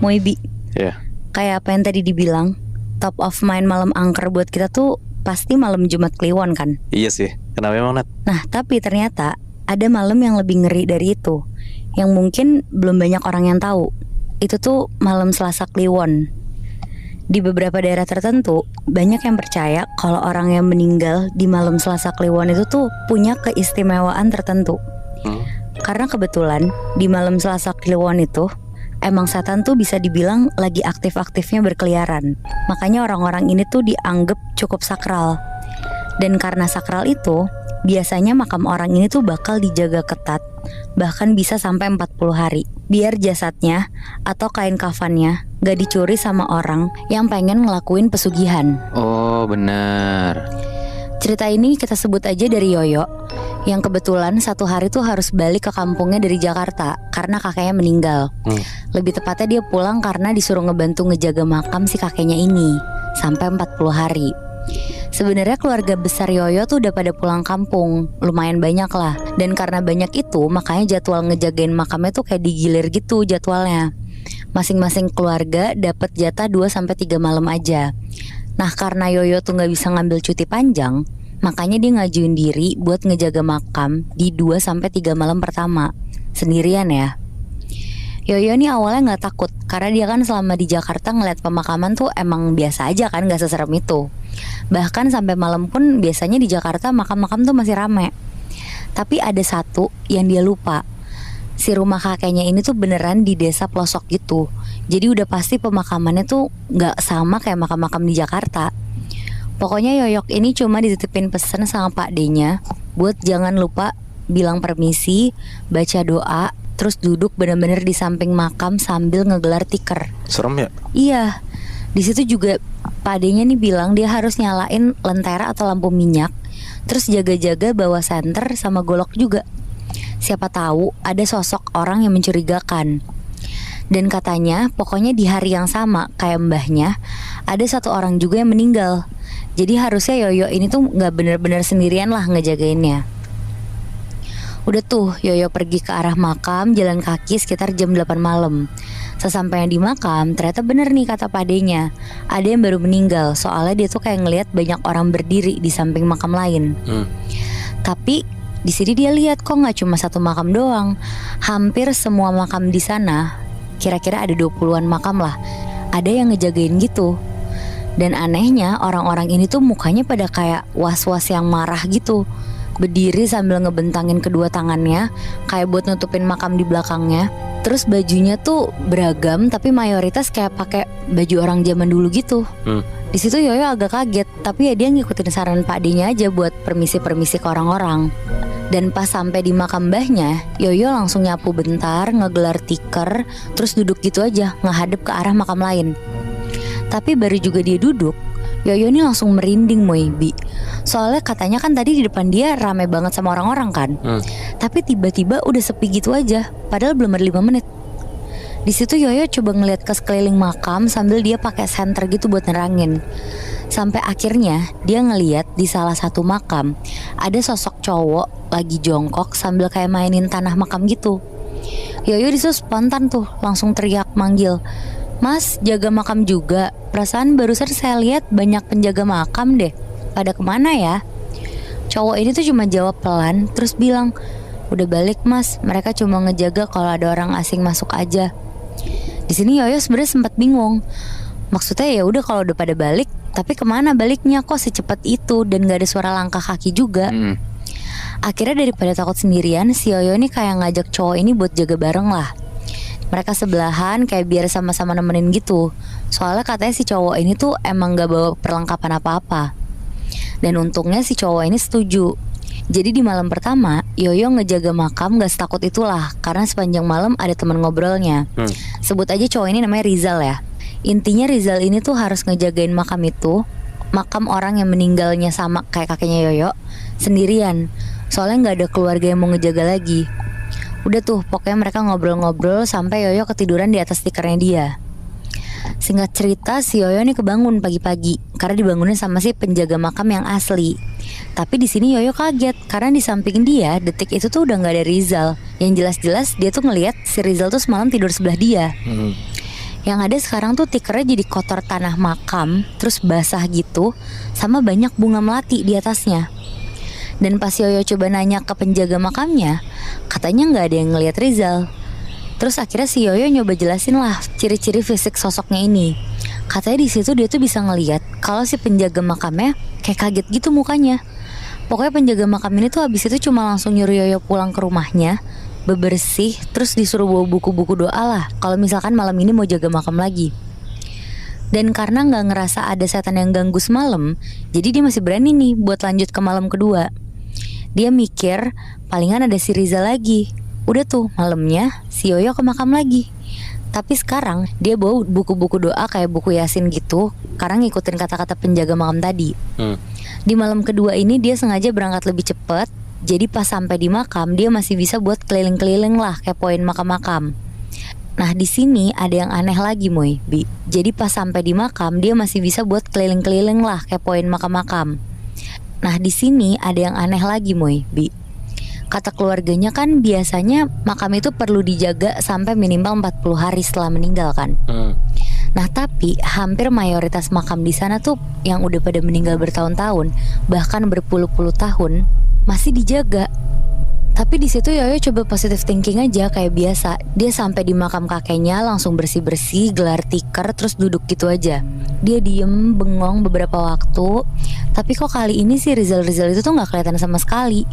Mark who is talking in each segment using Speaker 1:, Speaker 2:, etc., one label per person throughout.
Speaker 1: Moibi.
Speaker 2: Iya.
Speaker 1: Kayak apa yang tadi dibilang, top of mind malam angker buat kita tuh pasti malam Jumat Kliwon kan.
Speaker 2: Iya sih. Kenapa emang Nat?
Speaker 1: Nah tapi ternyata ada malam yang lebih ngeri dari itu, yang mungkin belum banyak orang yang tahu. Itu tuh malam Selasa Kliwon. Di beberapa daerah tertentu, banyak yang percaya kalau orang yang meninggal di malam Selasa Kliwon itu tuh punya keistimewaan tertentu. Karena kebetulan di malam Selasa Kliwon itu emang setan tuh bisa dibilang lagi aktif-aktifnya berkeliaran. Makanya orang-orang ini tuh dianggap cukup sakral. Dan karena sakral itu, biasanya makam orang ini tuh bakal dijaga ketat, bahkan bisa sampai 40 hari. Biar jasadnya atau kain kafannya gak dicuri sama orang yang pengen ngelakuin pesugihan.
Speaker 2: Oh benar.
Speaker 1: Cerita ini kita sebut aja dari Yoyo, yang kebetulan satu hari tuh harus balik ke kampungnya dari Jakarta karena kakeknya meninggal. Lebih tepatnya dia pulang karena disuruh ngebantu ngejaga makam si kakeknya ini sampai 40 hari. Sebenarnya keluarga besar Yoyo tuh udah pada pulang kampung, lumayan banyak lah. Dan karena banyak itu, makanya jadwal ngejagain makamnya tuh kayak digilir gitu jadwalnya. Masing-masing keluarga dapat jatah 2-3 malam aja. Nah karena Yoyo tuh gak bisa ngambil cuti panjang, makanya dia ngajuin diri buat ngejaga makam di 2-3 malam pertama, sendirian ya. Yoyo nih awalnya gak takut, karena dia kan selama di Jakarta ngeliat pemakaman tuh emang biasa aja kan, gak seserem itu. Bahkan sampai malam pun biasanya di Jakarta makam-makam tuh masih rame. Tapi ada satu yang dia lupa. Si rumah kakeknya ini tuh beneran di desa pelosok gitu. Jadi udah pasti pemakamannya tuh gak sama kayak makam-makam di Jakarta. Pokoknya Yoyok ini cuma dititipin pesan sama Pak D-nya buat jangan lupa bilang permisi, baca doa, terus duduk bener-bener di samping makam sambil ngegelar tikar.
Speaker 2: Serem ya?
Speaker 1: Iya. Di situ juga Pak D-nya nih bilang dia harus nyalain lentera atau lampu minyak, terus jaga-jaga bawa senter sama golok juga. Siapa tahu ada sosok orang yang mencurigakan. Dan katanya pokoknya di hari yang sama kayak mbahnya, ada satu orang juga yang meninggal. Jadi harusnya Yoyo ini tuh gak bener-bener sendirian lah ngejagainnya. Udah tuh Yoyo pergi ke arah makam, jalan kaki sekitar jam 8 malam. Sesampainya di makam, ternyata bener nih kata Pak D-nya, ada yang baru meninggal. Soalnya dia tuh kayak ngelihat banyak orang berdiri di samping makam lain. Tapi di sini dia lihat kok nggak cuma satu makam doang. Hampir semua makam di sana, kira-kira ada 20-an makam lah, ada yang ngejagain gitu. Dan anehnya orang-orang ini tuh mukanya pada kayak was-was yang marah gitu, berdiri sambil ngebentangin kedua tangannya kayak buat nutupin makam di belakangnya. Terus bajunya tuh beragam, tapi mayoritas kayak pakai baju orang zaman dulu gitu. Di situ Yoyo agak kaget, tapi ya dia ngikutin saran Pak D-nya aja buat permisi-permisi ke orang-orang. Dan pas sampai di makam mbahnya, Yoyo langsung nyapu bentar, ngegelar tikar, terus duduk gitu aja, ngehadap ke arah makam lain. Tapi baru juga dia duduk, Yoyo ini langsung merinding Moibi. Soalnya katanya kan tadi di depan dia rame banget sama orang-orang kan. Tapi tiba-tiba udah sepi gitu aja, padahal belum ada 5 menit. Di situ Yoyo coba ngeliat ke sekeliling makam sambil dia pakai senter gitu buat nerangin. Sampai akhirnya dia ngeliat di salah satu makam ada sosok cowok lagi jongkok sambil kayak mainin tanah makam gitu. Yoyo disitu spontan tuh langsung teriak manggil, "Mas, jaga makam juga? Perasaan barusan saya lihat banyak penjaga makam deh. Pada kemana ya?" Cowok ini tuh cuma jawab pelan, terus bilang, "Udah balik mas, mereka cuma ngejaga kalau ada orang asing masuk aja." Di sini Yoyo sebenarnya sempat bingung. Maksudnya ya udah kalau udah pada balik, tapi kemana baliknya kok secepat itu dan gak ada suara langkah kaki juga. Akhirnya daripada takut sendirian, si Yoyo ini kayak ngajak cowok ini buat jaga bareng lah. Mereka sebelahan kayak biar sama-sama nemenin gitu. Soalnya katanya si cowok ini tuh emang gak bawa perlengkapan apa-apa. Dan untungnya si cowok ini setuju. Jadi di malam pertama Yoyo ngejaga makam gak setakut itulah, karena sepanjang malam ada teman ngobrolnya. Sebut aja cowok ini namanya Rizal ya. Intinya Rizal ini tuh harus ngejagain makam itu, makam orang yang meninggalnya sama kayak kakeknya Yoyo, sendirian. Soalnya gak ada keluarga yang mau ngejaga lagi. Udah tuh pokoknya mereka ngobrol-ngobrol sampai Yoyo ketiduran di atas tikernya dia. Singkat cerita si Yoyo nih kebangun pagi-pagi karena dibangunin sama si penjaga makam yang asli. Tapi di sini Yoyo kaget karena di samping dia detik itu tuh udah nggak ada Rizal. Yang jelas-jelas dia tuh ngelihat si Rizal tuh semalam tidur sebelah dia. Yang ada sekarang tuh tikernya jadi kotor tanah makam, terus basah gitu, sama banyak bunga melati di atasnya. Dan pas Yoyo coba nanya ke penjaga makamnya, katanya nggak ada yang ngelihat Rizal. Terus akhirnya si Yoyo nyoba jelasin lah ciri-ciri fisik sosoknya ini. Katanya di situ dia tuh bisa ngelihat kalau si penjaga makamnya kayak kaget gitu mukanya. Pokoknya penjaga makam ini tuh habis itu cuma langsung nyuruh Yoyo pulang ke rumahnya, bebersih, terus disuruh bawa buku-buku doa lah kalau misalkan malam ini mau jaga makam lagi. Dan karena nggak ngerasa ada setan yang ganggu semalam, jadi dia masih berani nih buat lanjut ke malam kedua. Dia mikir palingan ada si Riza lagi. Udah tuh malamnya si Yoyo ke makam lagi. Tapi sekarang dia bawa buku-buku doa kayak buku Yasin gitu, karena ngikutin kata-kata penjaga makam tadi. Di malam kedua ini dia sengaja berangkat lebih cepat. Jadi pas sampai di makam dia masih bisa buat keliling-keliling lah kepoin makam-makam. Nah di sini ada yang aneh lagi Moy, Bi. Jadi pas sampai di makam dia masih bisa buat keliling-keliling lah kepoin makam-makam. Nah di sini ada yang aneh lagi Moy, Bi. Kata keluarganya kan biasanya makam itu perlu dijaga sampai minimal 40 hari setelah meninggal kan. Nah tapi hampir mayoritas makam di sana tuh yang udah pada meninggal bertahun-tahun, bahkan berpuluh-puluh tahun, masih dijaga. Tapi di situ Yoyo coba positive thinking aja kayak biasa. Dia sampai di makam kakeknya langsung bersih-bersih, gelar tikar, terus duduk gitu aja. Dia diem bengong beberapa waktu. Tapi kok kali ini sih Rizal itu tuh nggak kelihatan sama sekali.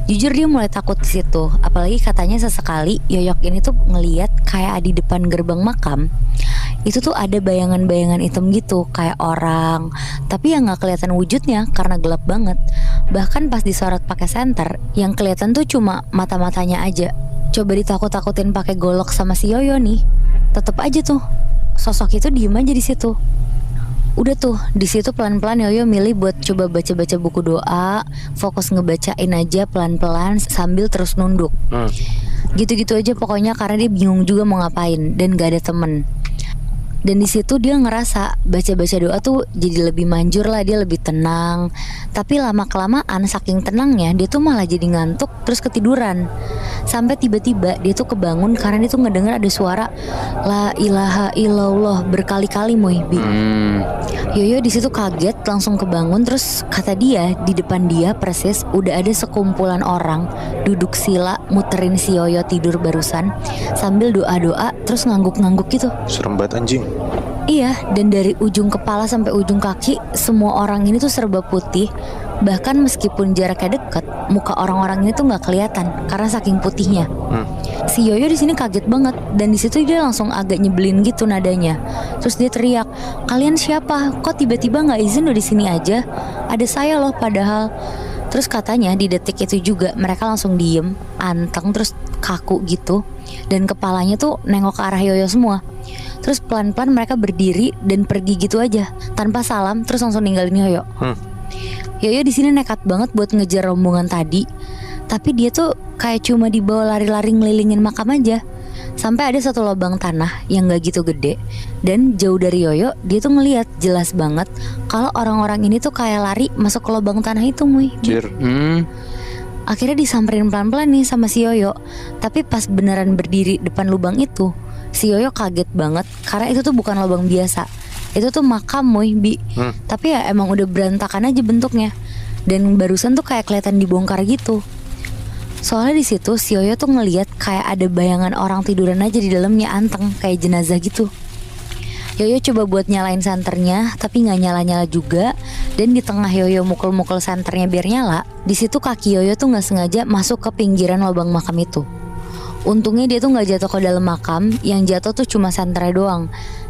Speaker 1: Jujur dia mulai takut di situ. Apalagi katanya sesekali Yoyok ini tuh ngeliat kayak di depan gerbang makam itu tuh ada bayangan-bayangan hitam gitu kayak orang, tapi yang nggak kelihatan wujudnya karena gelap banget. Bahkan pas disorot pakai senter, yang kelihatan tuh cuma mata-matanya aja. Coba ditakut-takutin pakai golok sama si Yoyo nih, tetep aja tuh sosok itu diem aja di situ. Udah tuh di situ pelan-pelan Yoyo milih buat coba baca-baca buku doa, fokus ngebacain aja pelan-pelan sambil terus nunduk. Gitu-gitu aja pokoknya karena dia bingung juga mau ngapain dan gak ada temen. Dan di situ dia ngerasa baca-baca doa tuh jadi lebih manjur lah, dia lebih tenang. Tapi lama-kelamaan saking tenangnya dia tuh malah jadi ngantuk terus ketiduran. Sampai tiba-tiba dia tuh kebangun karena dia tuh ngedenger ada suara La ilaha illallah berkali-kali Moy, Bi. Yoyo di situ kaget langsung kebangun, terus kata dia di depan dia persis udah ada sekumpulan orang duduk sila muterin si Yoyo tidur barusan sambil doa-doa terus ngangguk-ngangguk gitu.
Speaker 3: Serem banget anjing.
Speaker 1: Iya, dan dari ujung kepala sampai ujung kaki semua orang ini tuh serba putih. Bahkan meskipun jaraknya deket, muka orang-orang ini tuh nggak kelihatan karena saking putihnya. Si Yoyo di sini kaget banget dan di situ dia langsung agak nyebelin gitu nadanya. Terus dia teriak, "Kalian siapa? Kok tiba-tiba nggak izin udah di sini aja? Ada saya loh padahal." Terus katanya di detik itu juga mereka langsung diem, anteng terus kaku gitu. Dan kepalanya tuh nengok ke arah Yoyo semua. Terus pelan-pelan mereka berdiri dan pergi gitu aja tanpa salam, terus langsung ninggalin Yoyo. Yoyo di sini nekat banget buat ngejar rombongan tadi, tapi dia tuh kayak cuma dibawa lari-lari ngelilingin makam aja. Sampai ada satu lubang tanah yang gak gitu gede, dan jauh dari Yoyo dia tuh ngelihat jelas banget kalau orang-orang ini tuh kayak lari masuk ke lubang tanah itu, Muy. Akhirnya disamperin pelan-pelan nih sama si Yoyo. Tapi pas beneran berdiri depan lubang itu, si Yoyo kaget banget karena itu tuh bukan lubang biasa. Itu tuh makam Muy, Bi. Tapi ya emang udah berantakan aja bentuknya. Dan barusan tuh kayak kelihatan dibongkar gitu. Soalnya di situ si Yoyo tuh ngelihat kayak ada bayangan orang tiduran aja di dalamnya anteng kayak jenazah gitu. Yoyo coba buat nyalain senternya tapi nggak nyala-nyala juga. Dan di tengah Yoyo mukul-mukul senternya biar nyala, di situ kaki Yoyo tuh nggak sengaja masuk ke pinggiran lubang makam itu. Untungnya dia tuh nggak jatuh ke dalam makam, yang jatuh tuh cuma senternya doang.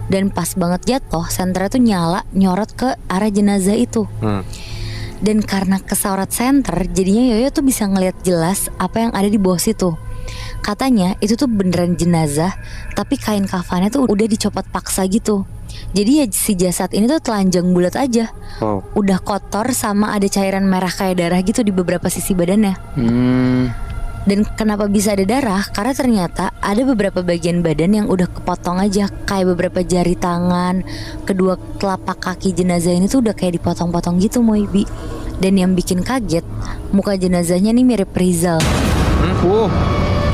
Speaker 1: Dan pas banget jatuh, senternya tuh nyala nyorot ke arah jenazah itu. Dan karena kesorot senter, jadinya Yoyo tuh bisa ngeliat jelas apa yang ada di bawah situ. Katanya itu tuh beneran jenazah, tapi kain kafannya tuh udah dicopot paksa gitu. Jadi ya si jasad ini tuh telanjang bulat aja. Udah kotor sama ada cairan merah kayak darah gitu di beberapa sisi badannya. Dan kenapa bisa ada darah? Karena ternyata ada beberapa bagian badan yang udah kepotong aja. Kayak beberapa jari tangan, kedua telapak kaki jenazah ini tuh udah kayak dipotong-potong gitu, Moy, Bi. Dan yang bikin kaget, muka jenazahnya nih mirip Rizal,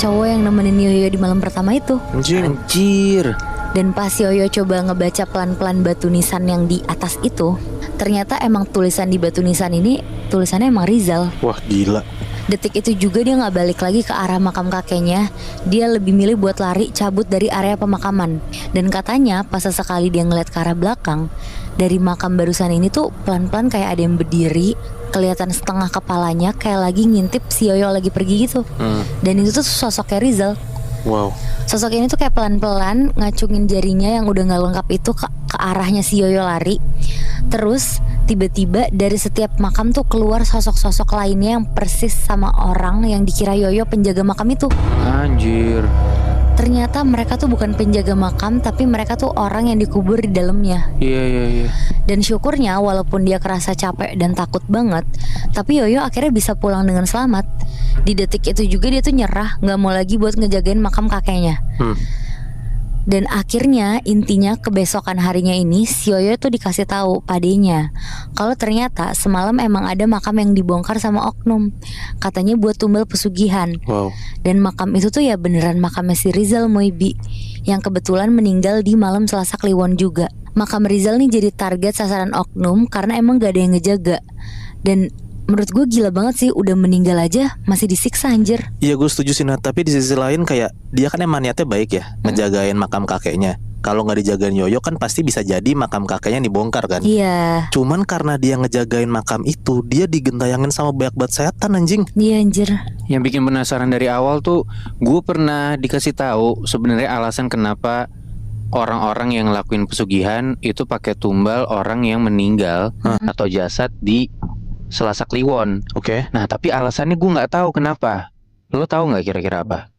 Speaker 1: cowok yang nemenin Yoyo di malam pertama itu.
Speaker 2: Anjir.
Speaker 1: Dan pas Yoyo coba ngebaca pelan-pelan batu nisan yang di atas itu, ternyata emang tulisan di batu nisan ini tulisannya emang Rizal.
Speaker 2: Wah gila.
Speaker 1: Detik itu juga dia gak balik lagi ke arah makam kakeknya. Dia lebih milih buat lari cabut dari area pemakaman. Dan katanya pas sesekali dia ngeliat ke arah belakang, dari makam barusan ini tuh pelan-pelan kayak ada yang berdiri, kelihatan setengah kepalanya kayak lagi ngintip si Yoyo lagi pergi gitu. Dan itu tuh sosoknya Rizal.
Speaker 2: Wow.
Speaker 1: Sosok ini tuh kayak pelan-pelan ngacungin jarinya yang udah gak lengkap itu ke arahnya si Yoyo lari. Terus tiba-tiba dari setiap makam tuh keluar sosok-sosok lainnya yang persis sama orang yang dikira Yoyo penjaga makam itu.
Speaker 2: Anjir.
Speaker 1: Ternyata mereka tuh bukan penjaga makam, tapi mereka tuh orang yang dikubur di dalamnya.
Speaker 2: Iya.
Speaker 1: Dan syukurnya walaupun dia kerasa capek dan takut banget, tapi Yoyo akhirnya bisa pulang dengan selamat. Di detik itu juga dia tuh nyerah, gak mau lagi buat ngejagain makam kakeknya. Dan akhirnya intinya kebesokan harinya ini si Yoyo tuh dikasih tahu padenya kalau ternyata semalam emang ada makam yang dibongkar sama oknum, katanya buat tumbal pesugihan.
Speaker 2: Wow.
Speaker 1: Dan makam itu tuh ya beneran makamnya si Rizal Moibi, yang kebetulan meninggal di malam Selasa Kliwon juga. Makam Rizal nih jadi target sasaran oknum karena emang gak ada yang ngejaga. Dan menurut gue gila banget sih, udah meninggal aja masih disiksa anjir.
Speaker 2: Iya gue setuju sih Nat. Tapi di sisi lain kayak dia kan emang niatnya baik ya, ngejagain makam kakeknya. Kalau nggak dijagain Yoyo kan pasti bisa jadi makam kakeknya dibongkar kan.
Speaker 1: Iya.
Speaker 2: Cuman karena dia ngejagain makam itu, dia digentayangin sama banyak banget setan anjing.
Speaker 1: Iya anjir.
Speaker 3: Yang bikin penasaran dari awal tuh, gue pernah dikasih tahu sebenarnya alasan kenapa orang-orang yang ngelakuin pesugihan itu pakai tumbal orang yang meninggal atau jasad di Selasa Kliwon.
Speaker 2: Oke.
Speaker 3: Nah tapi alasannya gue nggak tahu kenapa. Lo tahu nggak kira-kira apa?